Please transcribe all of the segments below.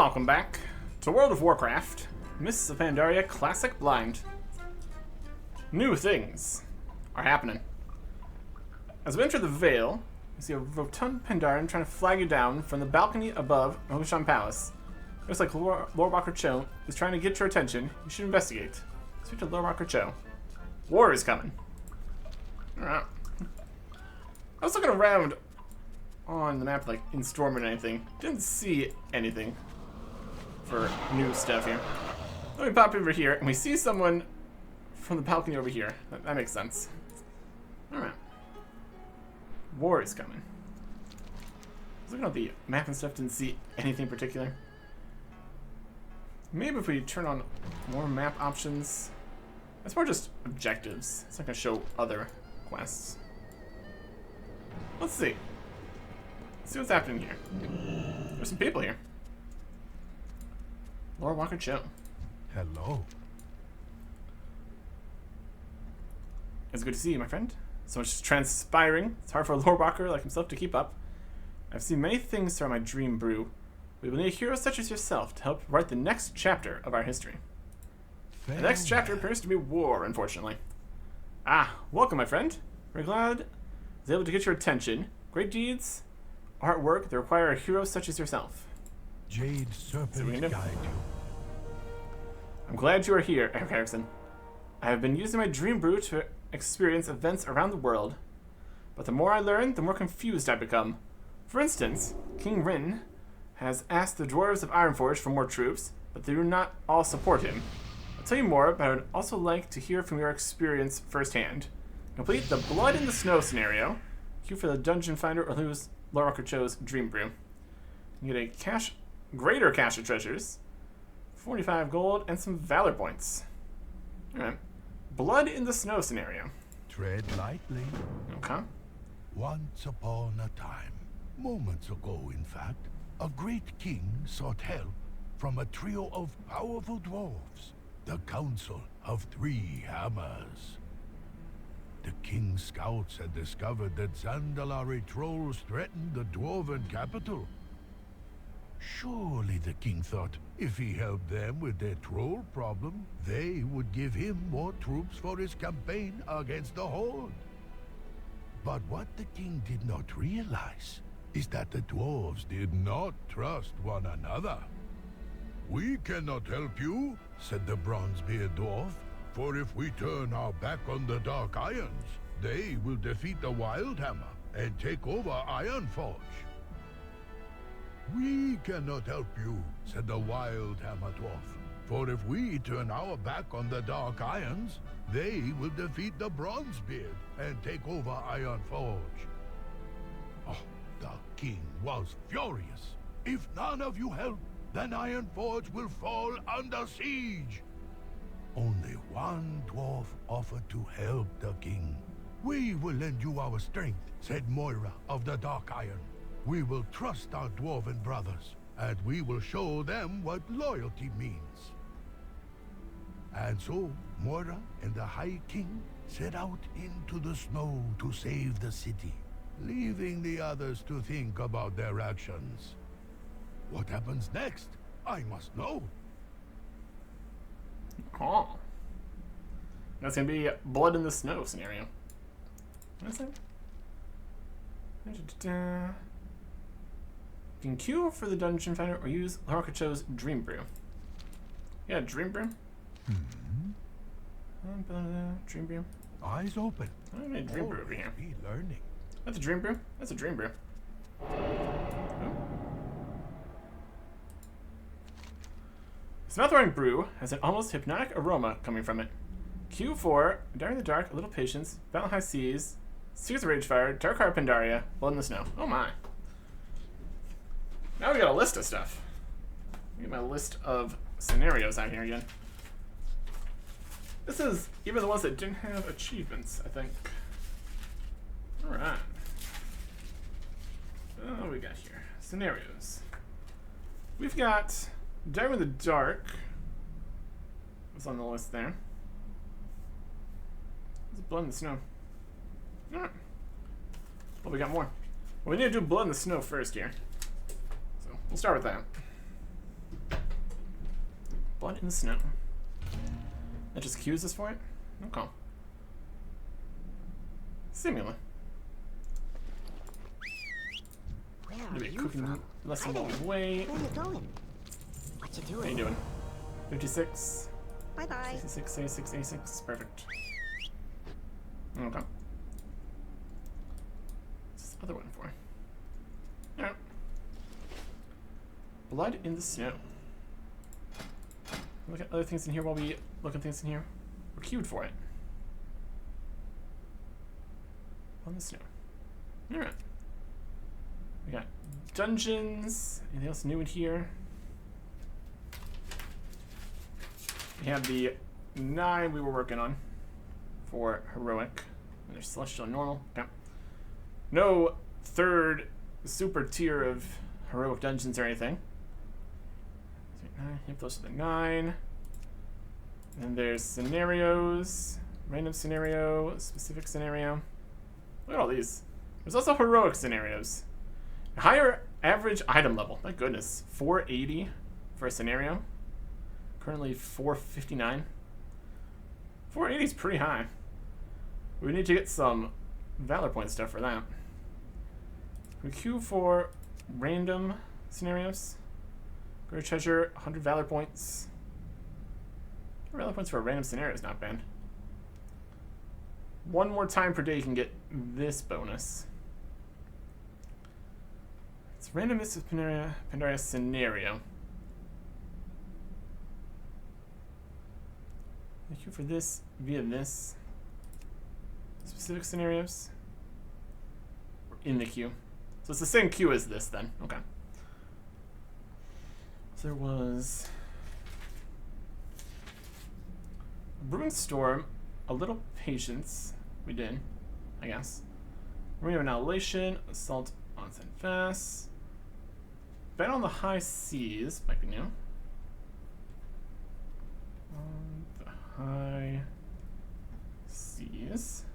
Welcome back to World of Warcraft, Mists of Pandaria Classic Blind. New things are happening. As we enter the Vale, you see a rotund Pandarian trying to flag you down from the balcony above Mohshan Palace. Looks like Lord Walker Cho is trying to get your attention. You should investigate. Speak to Lord Walker Cho. War is coming. Alright. I was looking around on the map, like in Storm or anything. Didn't see anything for new stuff here. Let me pop over here, and we see someone from the balcony over here. That makes sense. Alright. War is coming. I was looking at the map and stuff, didn't see anything particular. Maybe if we turn on more map options. It's more just objectives. It's not going to show other quests. Let's see. Let's see what's happening here. There's some people here. Lord Walker Cho. Hello. It's good to see you, my friend. So much transpiring. It's hard for a Lord Walker like himself to keep up. I've seen many things throughout my dream brew. We will need heroes such as yourself to help write the next chapter of our history. The next chapter appears to be war, unfortunately. Ah, welcome, my friend. We're glad I was able to get your attention. Great deeds, artwork that require a hero such as yourself. Jade Serpent guide you. I'm glad you are here, Eric Erickson. I have been using my dream brew to experience events around the world, but the more I learn, the more confused I become. For instance, King Rin has asked the dwarves of Ironforge for more troops, but they do not all support him. I'll tell you more, but I would also like to hear from your experience firsthand. Complete the Blood in the Snow scenario. Queue for the Dungeon Finder or lose Lord Walker Cho's Dream Brew. You get a greater cache of treasures, 45 gold, and some valor points. Alright. Blood in the Snow scenario. Tread lightly. Okay. Once upon a time, moments ago in fact, a great king sought help from a trio of powerful dwarves, the Council of Three Hammers. The king's scouts had discovered that Zandalari trolls threatened the dwarven capital. Surely, the king thought, if he helped them with their troll problem, they would give him more troops for his campaign against the Horde. But what the king did not realize is that the dwarves did not trust one another. "We cannot help you," said the Bronzebeard dwarf, "for if we turn our back on the Dark Irons, they will defeat the Wildhammer and take over Ironforge." "We cannot help you," said the Wildhammer dwarf, "for if we turn our back on the Dark Irons, they will defeat the Bronzebeard and take over Ironforge." Oh, the king was furious. "If none of you help, then Ironforge will fall under siege." Only one dwarf offered to help the king. "We will lend you our strength," said Moira of the Dark Iron. "We will trust our dwarven brothers, and we will show them what loyalty means." And so, Moira and the High King set out into the snow to save the city, leaving the others to think about their actions. What happens next? I must know. Oh. That's going to be Blood in the Snow scenario. What is that? You can queue for the Dungeon Finder or use Lord Walker Cho's Dream Brew. Yeah, Dream Brew. Dream Brew. Eyes open. I have a Dream Brew over here. Be learning. That's a Dream Brew? That's a Dream Brew. Smelthrowing Brew has an almost hypnotic aroma coming from it. Q4, During the Dark, A Little Patience, Battle High Seas, Sears of Ragefire, Dark Heart Pandaria, Blood in the Snow. Oh my. Now we got a list of stuff. Get my list of scenarios out here again. This is even the ones that didn't have achievements, I think. Alright. What do we got here? Scenarios. We've got Dive in the Dark. What's on the list there? What's Blood in the Snow? Alright. Well, we got more. Well, we need to do Blood in the Snow first here. So, we'll start with that. Blood in the Snow. That just cues us for it? Okay. Seemingly. Where Gonna are be a you cooking from? lesson Hi while there. we wait. Where you going? What you doing? How you doing? 56. Bye bye. 66, 86, 86. Perfect. Okay. What's this other one for? Alright. Blood in the Snow. Look at other things in here while we look at things in here. We're queued for it. On the snow. Alright. We got dungeons. Anything else new in here? We have the 9 we were working on for heroic. And there's celestial and normal. Okay. No third super tier of heroic dungeons or anything. Yep, those are the 9. And there's scenarios, random scenario, specific scenario. Look at all these. There's also heroic scenarios. Higher average item level. My goodness. 480 for a scenario. Currently 459. 480 is pretty high. We need to get some Valor point stuff for that. We queue for random scenarios. Great treasure, 100 Valor points. Valor points for a random scenario is not bad. 1 more time per day you can get this bonus. It's random Mists of Pandaria scenario. Thank you for this via this. Specific scenarios. We're in the queue. So it's the same queue as this then. Okay. So there was Brewing Storm, a little patience. We did, I guess. Marine Annihilation, Assault on San Fast. Bet on the High Seas, might be new. On the High Seas.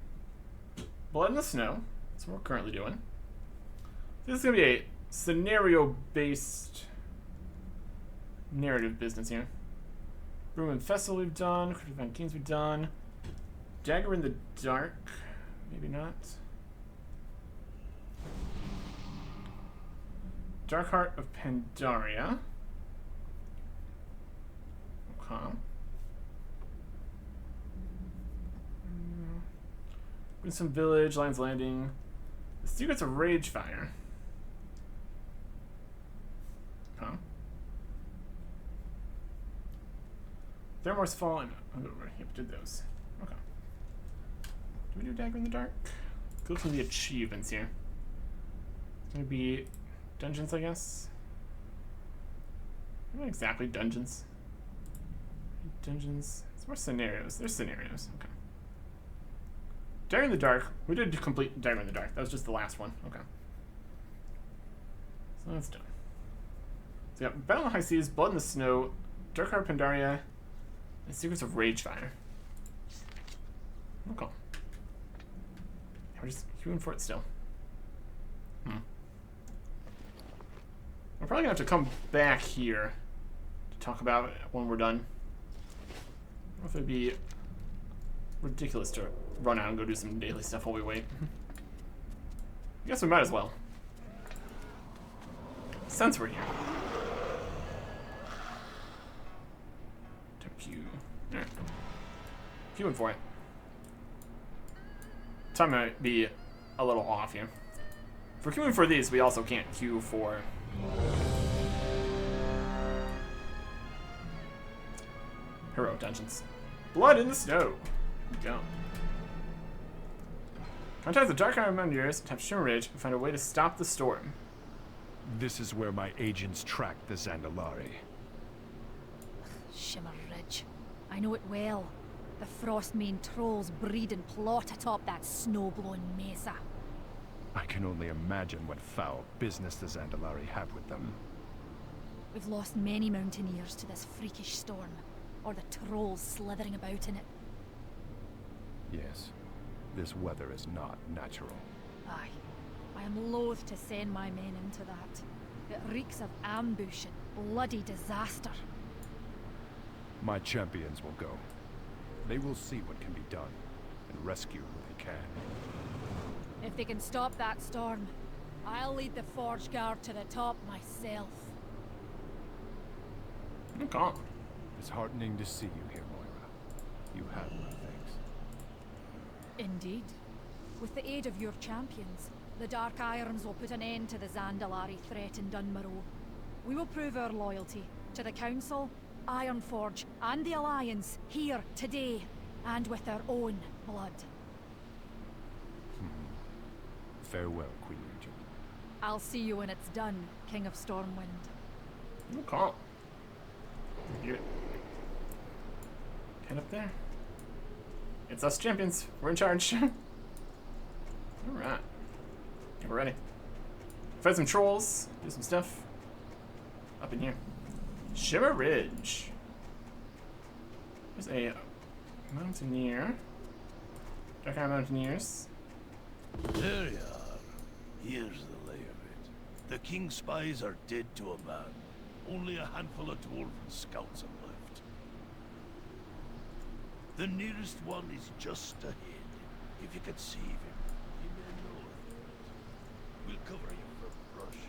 Blood in the Snow, that's what we're currently doing. This is going to be a scenario-based narrative business here. Room and Festival we've done. Cryptic Van Kings we've done. Dagger in the Dark. Maybe not. Dark Heart of Pandaria. Okay. Winsome Village, Lion's Landing. The Secrets of Ragefire. Okay. Thermore's Fallen. Oh, yep, did those. Okay. Do we do Dagger in the Dark? Go through the achievements here. It's gonna be dungeons, I guess. Not exactly dungeons. Dungeons. It's more scenarios. There's scenarios. Okay. Dagger in the Dark. We did complete Dagger in the Dark. That was just the last one. Okay. So that's done. So we got Battle on the High Seas, Blood in the Snow, Dark Heart of Pandaria, and Secrets of Ragefire. Okay. We're just queuing for it still. We're probably gonna have to come back here to talk about it when we're done. I don't know if it'd be ridiculous to run out and go do some daily stuff while we wait. I guess we might as well. Since we're here. To queue. Alright. Queuing for it. Time might be a little off here. If we're queuing for these, we also can't queue for heroic dungeons. Blood in the Snow. Here we go. Contact the Dark Iron Mountaineers, tap Shimmer Ridge, and find a way to stop the storm. This is where my agents tracked the Zandalari. Shimmer Ridge. I know it well. The Frostmane trolls breed and plot atop that snow-blown mesa. I can only imagine what foul business the Zandalari have with them. We've lost many mountaineers to this freakish storm, or the trolls slithering about in it. Yes, this weather is not natural. Aye. I am loath to send my men into that. It reeks of ambush and bloody disaster. My champions will go. They will see what can be done, and rescue who they can. If they can stop that storm, I'll lead the Forge Guard to the top myself. Okay. It's heartening to see you here, Moira. You have my thanks. Indeed. With the aid of your champions, the Dark Irons will put an end to the Zandalari threat in Dunmarrow. We will prove our loyalty to the Council, Ironforge, and the Alliance here today, and with our own blood. Farewell, Queen Regent. I'll see you when it's done, King of Stormwind. Okay. Get it. Head up there. It's us champions. We're in charge. Alright. We're ready. Fight some trolls. Do some stuff. Up in here. Shimmer Ridge. There's a mountaineer. Dark Iron Mountaineers. There you are. Here's the lay of it. The king's spies are dead to a man. Only a handful of dwarven scouts are left. The nearest one is just ahead. If you could save him, you may know it. We'll cover you from brush.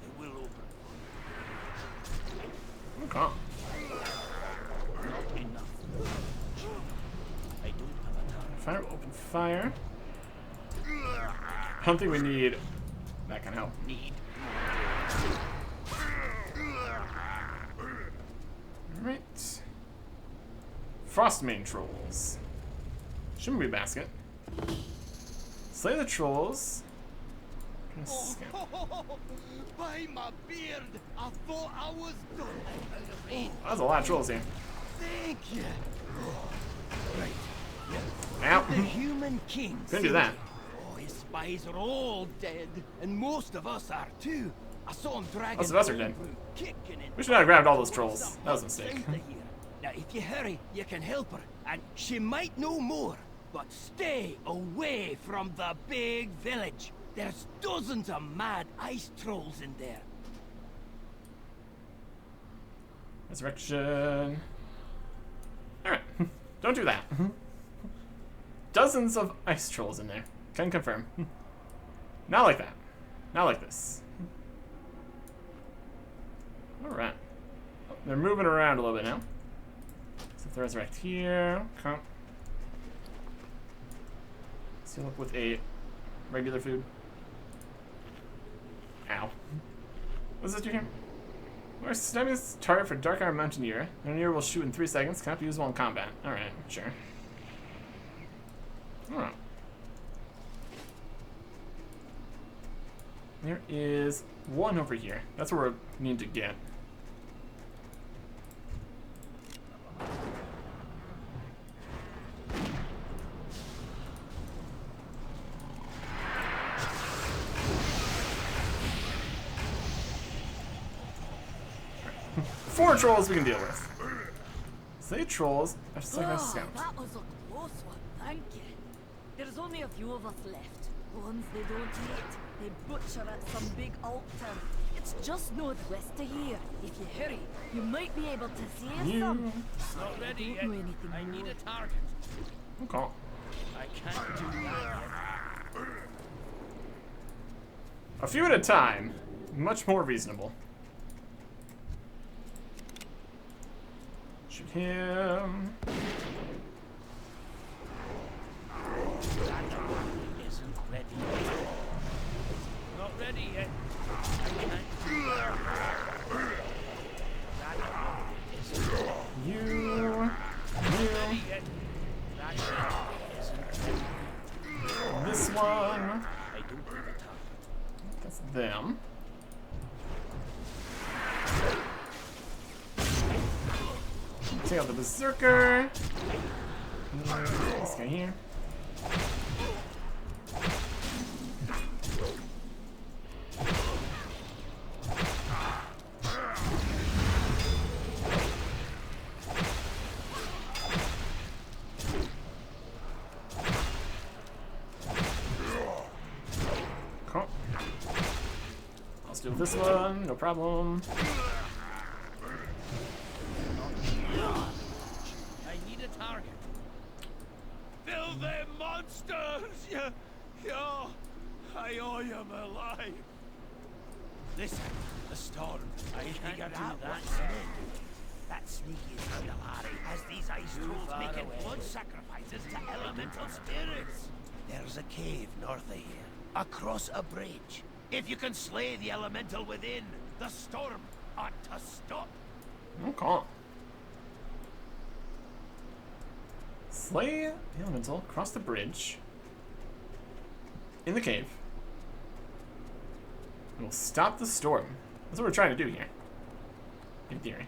It will open for Okay. you. Not enough. I don't have a target. Fire, open fire. I don't think we need that kind of help. Alright. Frostmane trolls. Shouldn't be a basket. Slay the trolls. Gonna scout. By my beard, I thought I was done. That's a lot of trolls here. Thank you. Ow. The human king. Couldn't do that. Oh, his spies are all dead, and most of us are too. I saw him dragging. Most of us are dead. Kicking and We should not have grabbed all those trolls. That was a mistake. Now, if you hurry, you can help her, and she might know more. But stay away from the big village. There's dozens of mad ice trolls in there. Resurrection. Alright. Don't do that. Dozens of ice trolls in there. Can confirm. Not like that. Not like this. Alright. Oh, they're moving around a little bit now. So if they resurrect here. Okay. Seal up with a regular food. Ow. What does this do here? We're snapping this target for Dark Iron Mountaineer. Mountaineer will shoot in 3 seconds. Cannot be used while in combat. Alright, sure. Alright. There is one over here. That's where we need to get. Four trolls we can deal with. Say trolls. I just like my scout. That was a close one, thank you. There's only a few of us left. Ones they don't eat. They butcher at some big altar. It's just northwest of here. If you hurry, you might be able to see some. Not ready I yet. don't know anything I need more. a target. Okay. I can't do that yet. A few at a time. Much more reasonable. Shoot him. Isn't ready yet. Not ready yet. I can't do that. That isn't ready. You. Ready yet. That isn't ready. This one. I don't have a target. That's them. Take out the Berserker. This guy here. Cool. I'll steal this one, no problem. Yeah, I owe you my life. Listen, the storm. I can't do that. That sneaky Pandaria has these ice trolls making blood sacrifices to elemental spirits. There's a cave north of here, across a bridge. If you can slay the elemental within, the storm ought to stop. Okay. Slay the elemental, cross the bridge, in the cave, and we'll stop the storm. That's what we're trying to do here, in theory.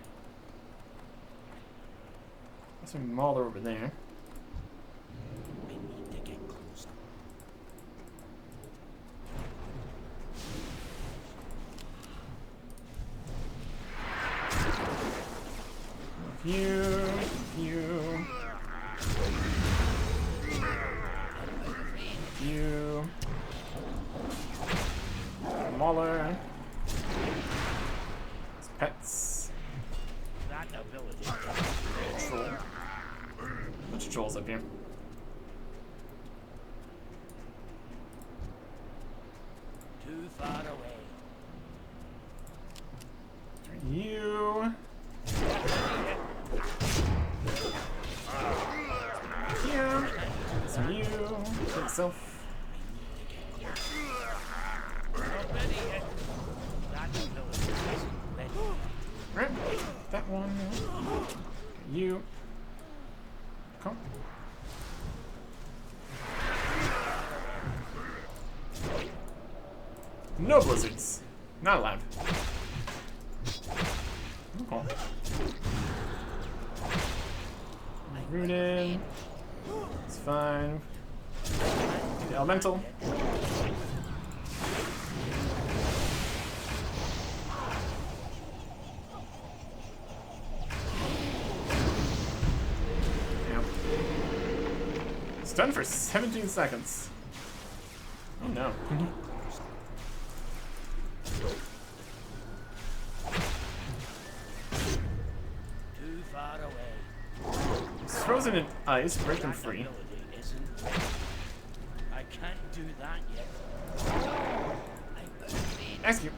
There's some Mauler over there. We need to get closer. You. Mauler. It's pets. That ability. Troll. Bunch of trolls up here. Too far away. You. Here. Some you. Kill itself. Right. That one. You. Come. No blizzards. Not allowed. Okay. Rooted. It's fine. The elemental. Yep. It's done for 17 seconds. Oh no. Too far away. It's frozen in ice, break them free. I can't do that yet. Execute.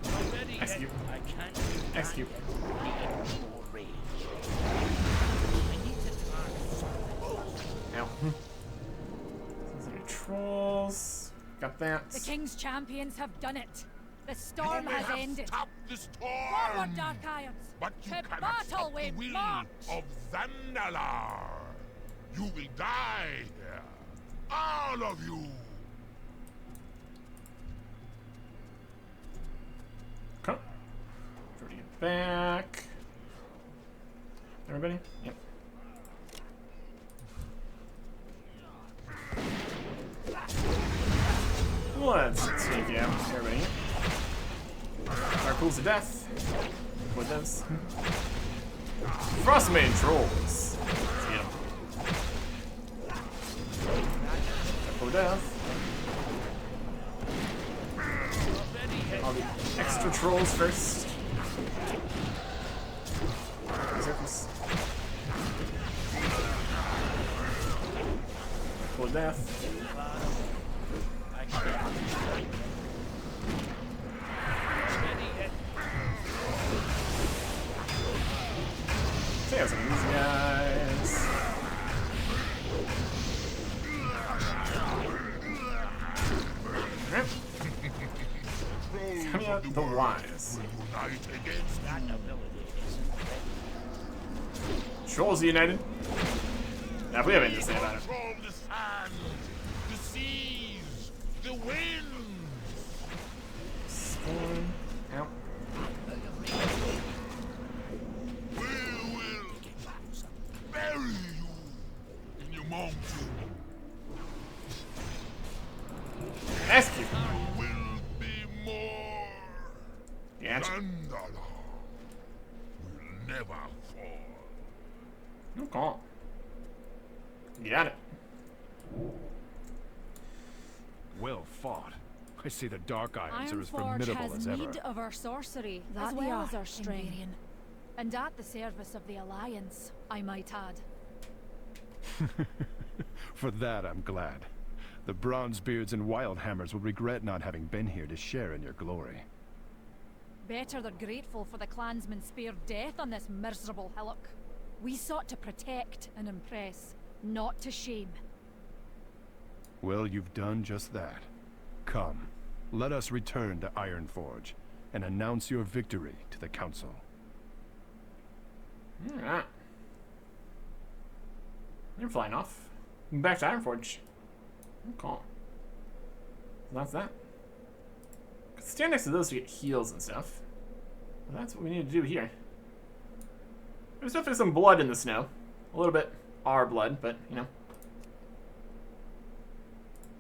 Already Execute. I can't do that Execute. yet. More rage. I need to target something. Ow. These are trolls. Got that. The King's champions have done it. The storm You may has have ended. stopped the storm, Forward, Dark Irons! but you To cannot battle stop the we will march! of Zandalar. You will die here, all of you. Come. Try to get back. Everybody? Yep. Let's take you out, everybody. Our pools of death. What does? Frostmane trolls. Let's get them. Pool of death. All the extra trolls first. Surface. Pool of death. Take out some of these guys. Coming out the wise. Unite against That ability isn't ready. Trolls united. Now, if we have anything to say about it. Control the sand, the seas, the winds. Storm. Out. We will bury you in your mountain. Ask you. There will be more. Gotcha. Zandalar will never fall. No call. You got it. Well fought. I see the Dark Irons are as Ironforge formidable has as ever. need of our sorcery, That as we well are, as our strength. Pandaria. And at the service of the Alliance, I might add. For that, I'm glad. The Bronzebeards and Wildhammers will regret not having been here to share in your glory. Better they're grateful for the clansmen spared death on this miserable hillock. We sought to protect and impress, not to shame. Well, you've done just that. Come, let us return to Ironforge and announce your victory to the Council. Alright. You're flying off. Back to Ironforge. Cool. That's that. Stand next to those to get heals and stuff. Well, that's what we need to do here. There's definitely some blood in the snow. A little bit our blood, but, you know.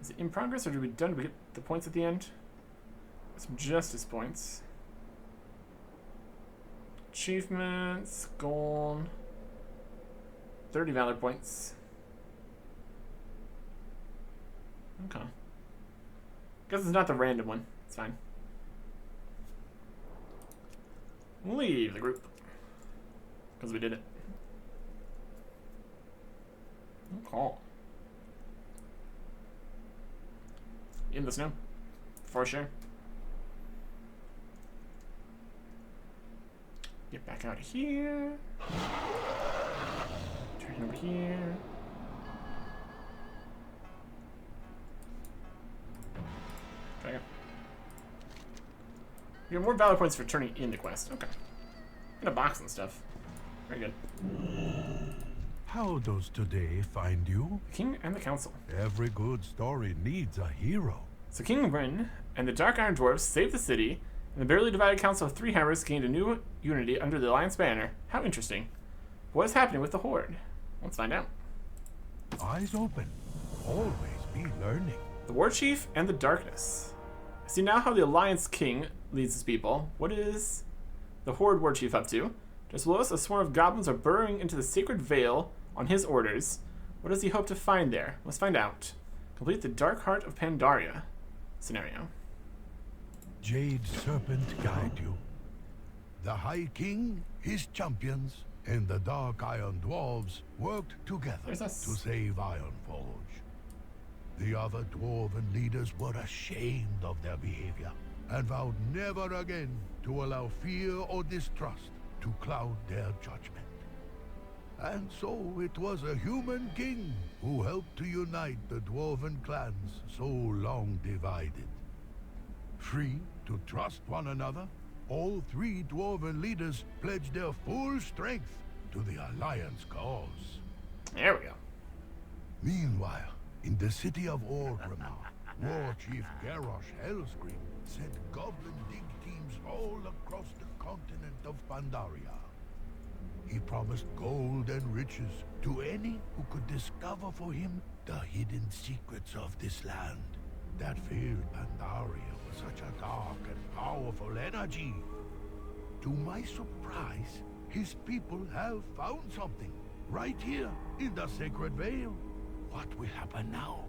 Is it in progress, or did we done? Did we get the points at the end? Some justice points. Achievements, gold. 30 valor points. Okay. Guess it's not the random one. It's fine. Leave the group. Because we did it. Okay. In the snow. For sure. Get back out of here. Turn over here. Okay. You get more valor points for turning in the quest. Okay. And a box and stuff. Very good. How does today find you? The king and the council. Every good story needs a hero. So King Bryn and the Dark Iron Dwarves saved the city, and the barely divided Council of Three Hammers gained a new unity under the Alliance banner. How interesting. What is happening with the Horde? Let's find out. Eyes open. Always be learning. The War Chief and the Darkness. I see now how the Alliance King leads his people. What is the Horde War Chief up to? Just below us, a swarm of goblins are burrowing into the Sacred Vale on his orders. What does he hope to find there? Let's find out. Complete the Dark Heart of Pandaria scenario. Jade Serpent guide you. The High King, his champions, and the Dark Iron Dwarves worked together There's to us. save Ironforge. The other dwarven leaders were ashamed of their behavior and vowed never again to allow fear or distrust to cloud their judgment. And so it was a human king who helped to unite the dwarven clans so long divided. Free to trust one another, all three dwarven leaders pledged their full strength to the Alliance cause. There we go. Meanwhile, in the city of Orgrimmar, War Chief Garrosh Hellscream sent goblin dig teams all across the continent of Pandaria. He promised gold and riches to any who could discover for him the hidden secrets of this land. That filled Pandaria with such a dark and powerful energy. To my surprise, his people have found something right here in the Sacred Vale. What will happen now?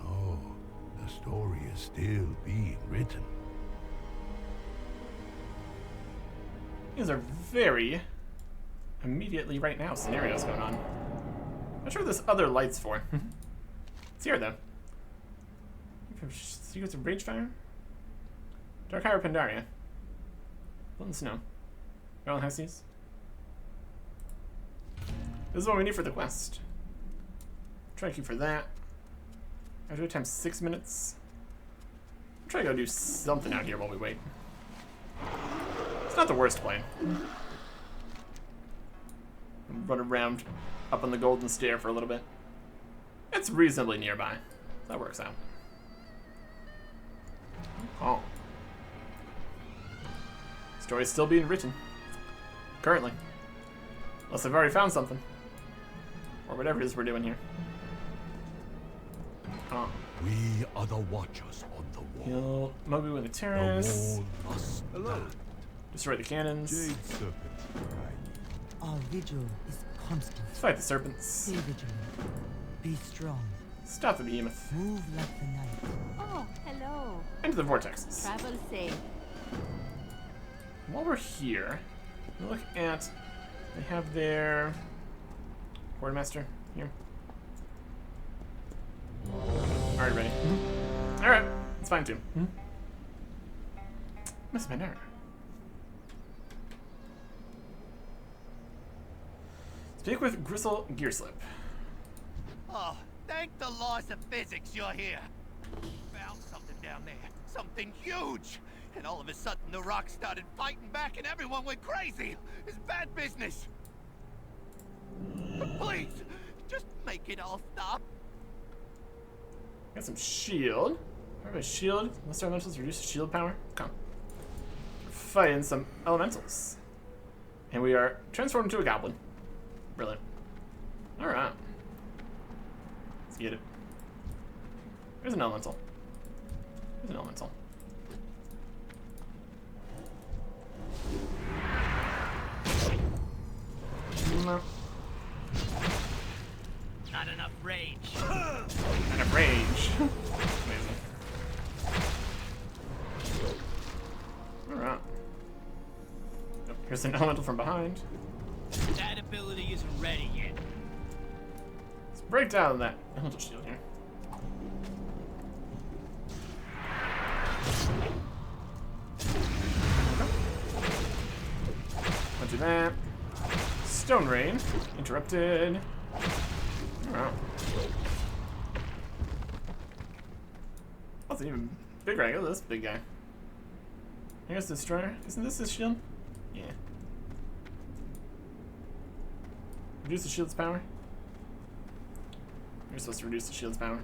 Oh, the story is still being written. These are very immediately right now scenarios going on. Not sure what this other light's for. It's here though. Secrets of Ragefire? Dark Hire Pandaria. Blood in the Snow. Valen Hestes. This is what we need for the quest. Try to keep for that. I do it times 6 minutes. I'm trying to go do something out here while we wait. It's not the worst plan. Run around up on the Golden Stair for a little bit. It's reasonably nearby. That works out. Oh. Story's still being written. Currently. Unless I've already found something. Or whatever it is we're doing here. Oh. We are the watchers on the wall. He'll Moby with the terrace. The wall must stand. Destroy the cannons. Jade Serpent, right. Our vigil is constant. Let's fight the serpents. Stay vigilant. Be strong. Stop the behemoth. Move like the night. Oh, hello. Into the vortexes. Travel safe. While we're here, we look at, they have their Horde Master here. Already ready. Alright, it's fine too. Miss Pandaria. Speak with Gristle Gearslip. Oh, thank the laws of physics you're here. Found something down there. Something huge. And all of a sudden the rocks started fighting back and everyone went crazy. It's bad business. Please, just make it all stop. Got some shield. Have a shield. Lesser elementals reduce shield power. Come. Fighting some elementals. And we are transformed into a goblin. Brilliant. Alright. Let's get it. There's an elemental. There's an elemental. No. Not enough rage. Not enough range. Amazing. Alright. Yep, here's an elemental from behind. That ability isn't ready yet. Let's break down that elemental shield here. Won't do that. Stone Rain. Interrupted. Alright. That's an even bigger angle. This big guy. Here's the Destroyer. Isn't this his shield? Yeah. Reduce the shield's power. You're supposed to reduce the shield's power.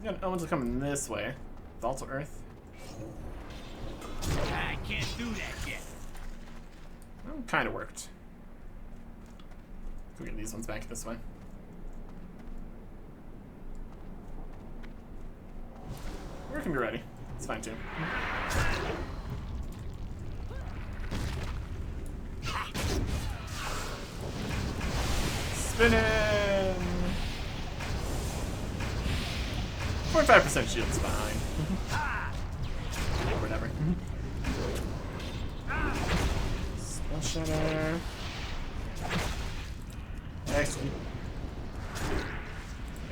You got elemental coming this way. Vault of Earth. I can't do that yet. Well, kind of worked. We'll get these ones back this way. We can be ready. It's fine too. Spinning! 45% shield's fine. Or whatever. Spell Shatter. Actually.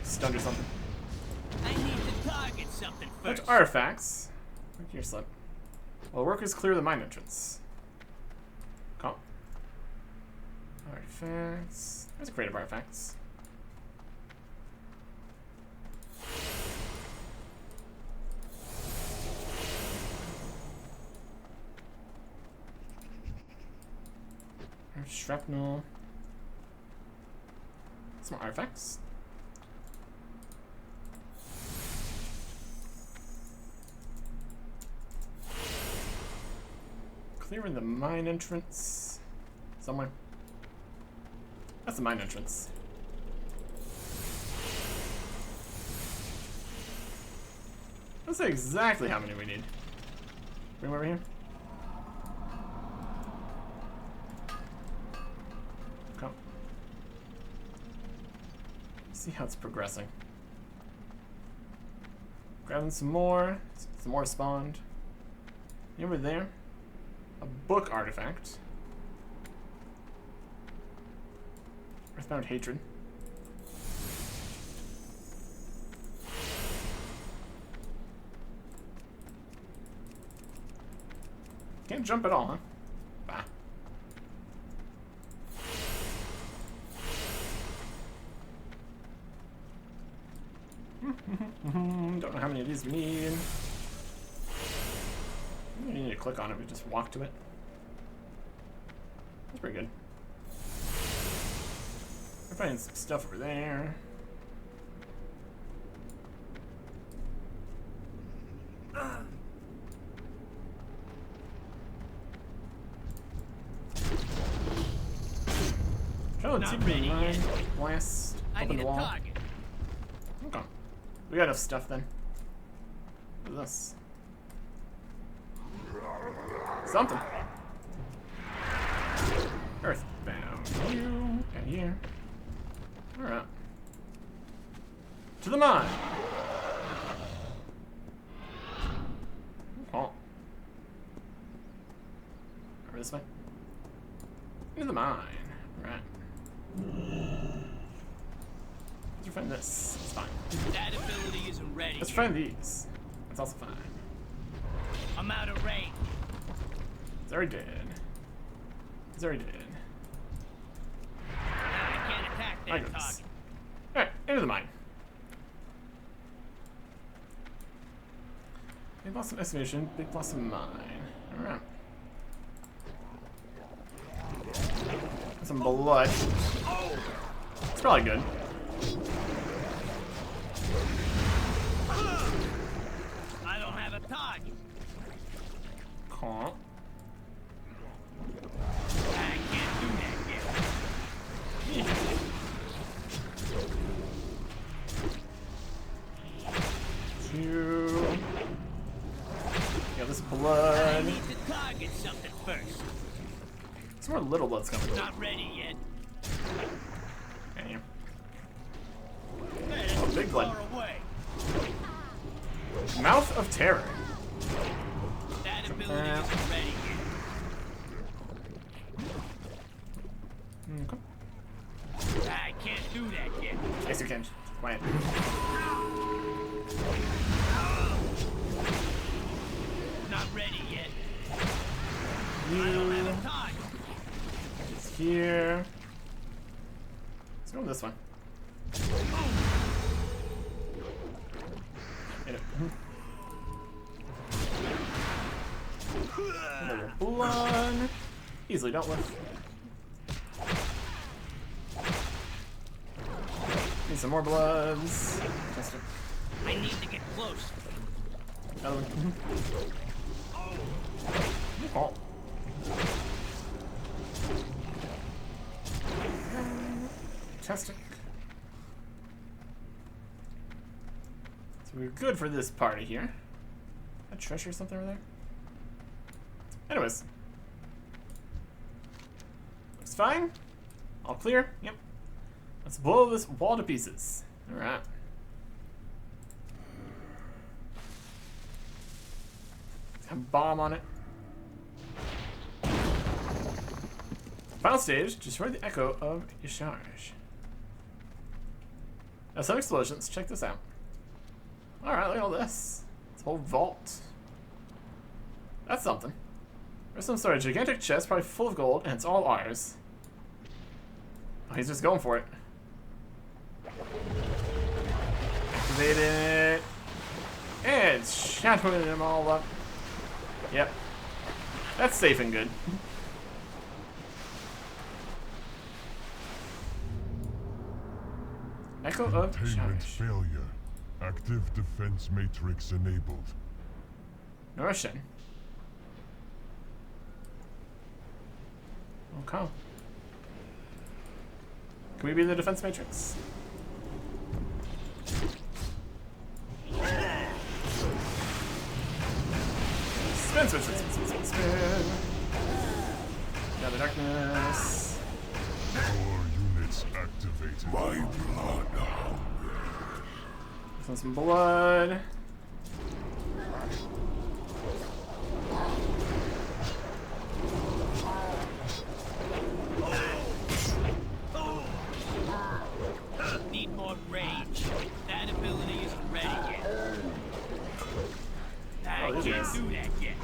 Stunned or something. I need to target something Which first. artifacts? Here, slip. Well, workers clear the mine entrance. Come. Artifacts. There's a crate of artifacts. There's shrapnel. Some more artifacts. Clearing the mine entrance somewhere. That's the mine entrance. Let's say exactly how many we need. Bring them over here. Come. See how it's progressing. Grabbing some more. Some more spawned. You over there? A book artifact. Earthbound Hatred. Can't jump at all, huh? Bah. Don't know how many of these we need. You need to click on it, we just walk to it. That's pretty good. We're finding some stuff over there. Oh, Not it's ready yet. Blast. I Open need the a wall. target. Okay. We got enough stuff then. What is this? Something. Earthbound. You and here. Alright. To the mine. Oh. Over this way. Into the mine. Right. Let's you find this? It's fine. That ability isn't ready. Let's find these. That's also fine. I'm out of range. It's already dead. It's already dead. I can't attack that Items. target. Alright, into the mine. Big Blossom Estimation, Big Blossom Mine. Alright. Some blood. It's probably good. I don't have a target. Can't. I can't do that yet. Two. Yeah, this I blood. need to target something first. Some more little blood's coming. Not ready yet. Can you? Hey, that's Oh, too big blood. far away. Mouth of Terror. That ability isn't ready yet. Okay. I can't do that yet. Yes, you can. Quiet. Not ready yet. I You. don't have a target. It's here. Let's go with this one. Hit it. Another blood. Easily dealt with. Need some more bloods. Test it. I need to get close. Another one. Oh. Test it. So we're good for this party here. A treasure or something over there? Anyways. Looks fine. All clear. Yep. Let's blow this wall to pieces. Alright. A bomb on it. Final stage, destroy the echo of Isharj. Now some explosions, check this out. Alright, look at all this. This whole vault. That's something. There's some sort of gigantic chest, probably full of gold, and it's all ours. Oh, he's just going for it. Activate it. And it's shadowing them all up. Yep. That's safe and good. Echo of Containment Isharj. failure. Active defense matrix enabled. Norishin. Okay. Can we be the defense matrix? Spin, spin, spin, spin, spin, spin, spin. Now the darkness. Core units activated. My blood. Some blood. Need more range. That ability isn't ready yet. I Oh, can't this is- do that yet.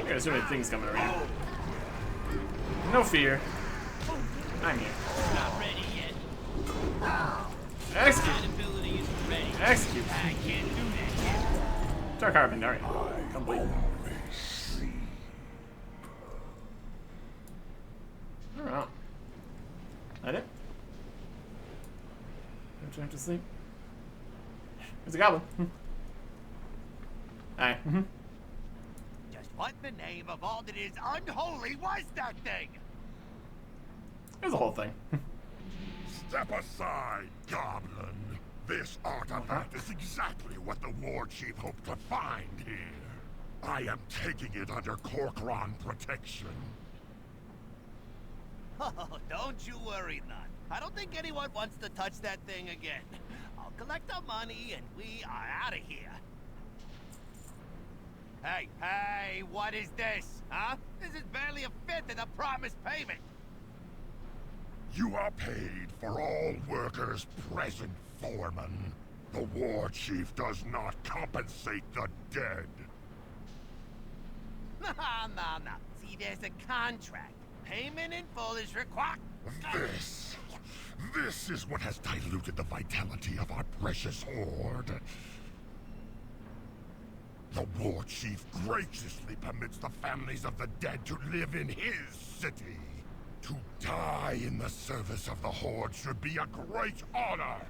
There's so many things coming around. No fear. I'm here. Not ready yet. Execute. That ability isn't ready. Execute. I can't do that yet. Dark Heart Pandaria. Complete. Alright. That it? Don't you have to sleep? There's a goblin. Hi. Just what the name of all that is unholy was that thing? There's a whole thing. Step aside, goblin. This artifact is exactly what the war chief hoped to find here. I am taking it under Corcoran protection. Oh, don't you worry, none. I don't think anyone wants to touch that thing again. I'll collect our money and we are out of here. Hey, what is this, huh? This is barely a fifth of the promised payment. You are paid for all workers present, foreman. The war chief does not compensate the dead. No. See, there's a contract. Payment in full is required. This is what has diluted the vitality of our precious horde. The war chief graciously permits the families of the dead to live in his city. To die in the service of the horde should be a great honor.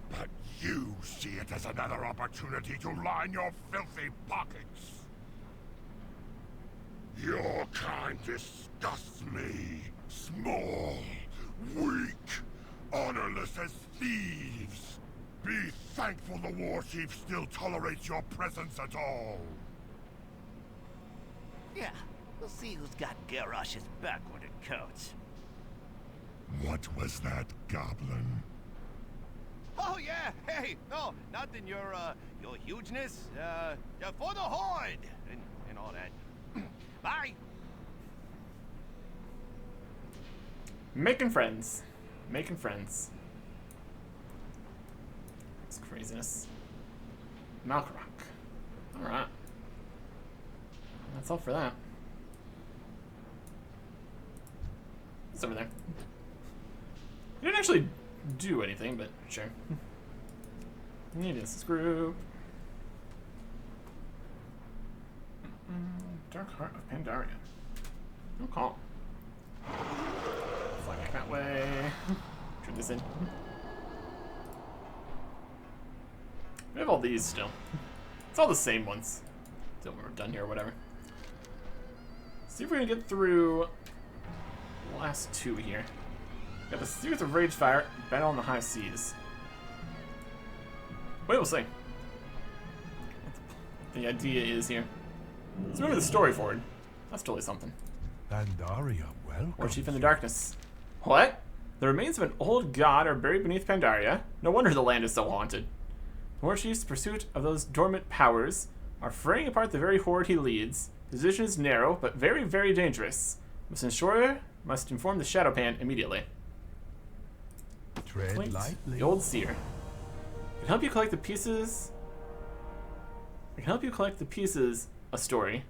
But you see it as another opportunity to line your filthy pockets. Your kind disgusts me. Small, weak, honorless as thieves. Be thankful the war chief still tolerates your presence at all. Yeah, we'll see who's got Garrosh's back when it counts. What was that, goblin? Oh yeah, hey, no, nothing, your hugeness, for the horde, and all that. Bye! Making friends. Making friends. It's craziness. Malkrock. Alright. That's all for that. It's over there. He didn't actually do anything, but sure. It is this group. Dark Heart of Pandaria. No call. Fly back that way. Turn this in. We have all these still. It's all the same ones. Till we're done here or whatever. See if we can get through the last two here. Got the Series of Ragefire, Battle on the High Seas. Wait, we'll see. What the idea is here. Let's move the story forward. That's totally something. Pandaria, welcome. War Chief in the Darkness. What? The remains of an old god are buried beneath Pandaria? No wonder the land is so haunted. The War Chief's pursuit of those dormant powers are fraying apart the very horde he leads. His vision is narrow, but very, very dangerous. Must inform the Shadowpan immediately. Tread lightly. The Old Seer. I can help you collect the pieces. A story,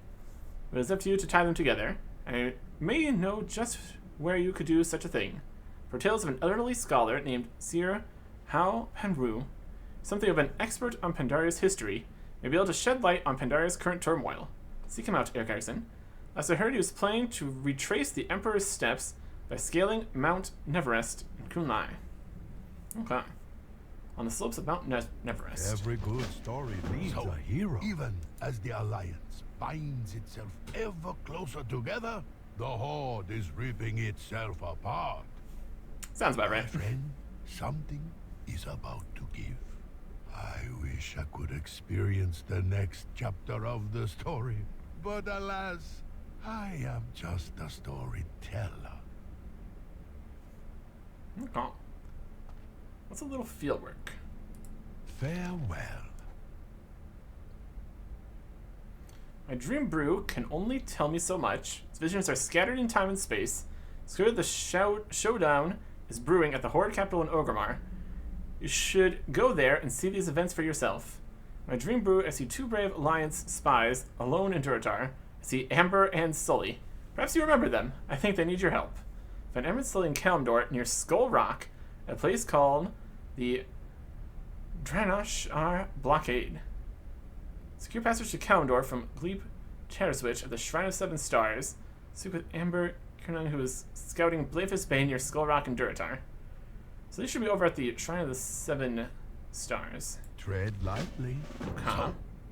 but it's up to you to tie them together. I may know just where you could do such a thing. For tales of an elderly scholar named Seer Hao Panru, something of an expert on Pandaria's history, may be able to shed light on Pandaria's current turmoil. Seek him out, Eric Erickson. Last I heard, he was planning to retrace the Emperor's steps by scaling Mount Neverest in Kunlai. Okay. On the slopes of Mount Neverest. Every good story needs a hero. Even as the Alliance binds itself ever closer together, the Horde is ripping itself apart. Sounds about right. My friend, something is about to give. I wish I could experience the next chapter of the story, but alas, I am just a storyteller. Okay. What's a little fieldwork? Farewell. My dream brew can only tell me so much. Its visions are scattered in time and space. It's clear the showdown is brewing at the Horde capital in Orgrimmar. You should go there and see these events for yourself. My dream brew, I see two brave Alliance spies alone in Durotar. I see Amber and Sully. Perhaps you remember them. I think they need your help. Find Amber and Sully in Kalimdor near Skull Rock, a place called the Dranoshar Blockade. Secure passage to Kalimdor from Gleep Terraswitch of the Shrine of Seven Stars. Speak with Amber Kernan, who is scouting Blafus Bay near Skull Rock and Durotar. So they should be over at the Shrine of the Seven Stars. Tread lightly. Huh?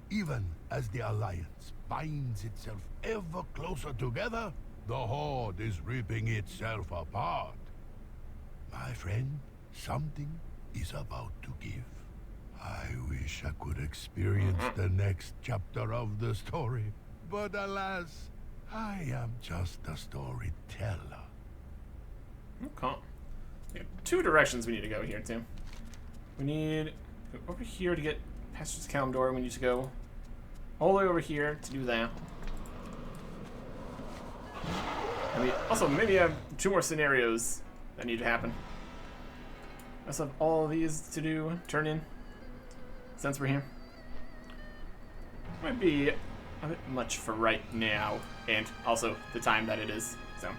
Even as the Alliance binds itself ever closer together, the Horde is ripping itself apart. My friend, something is about to give. I wish I could experience the next chapter of the story, but alas, I am just a storyteller. Okay. We have two directions we need to go here, too. We need to go over here to get past the Kalimdor. We need to go all the way over here to do that. And we also maybe have two more scenarios that need to happen. I also have all these to do, turn in, since we're here. Might be a bit much for right now, and also the time that it is, so.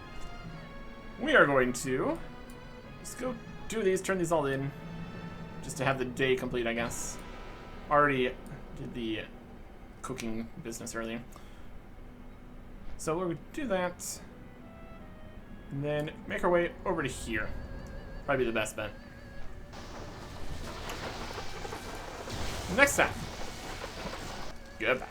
We are going to just go do these, turn these all in, just to have the day complete, I guess. Already did the cooking business earlier. So we'll do that, and then make our way over to here. Probably the best bet. Next time. Goodbye.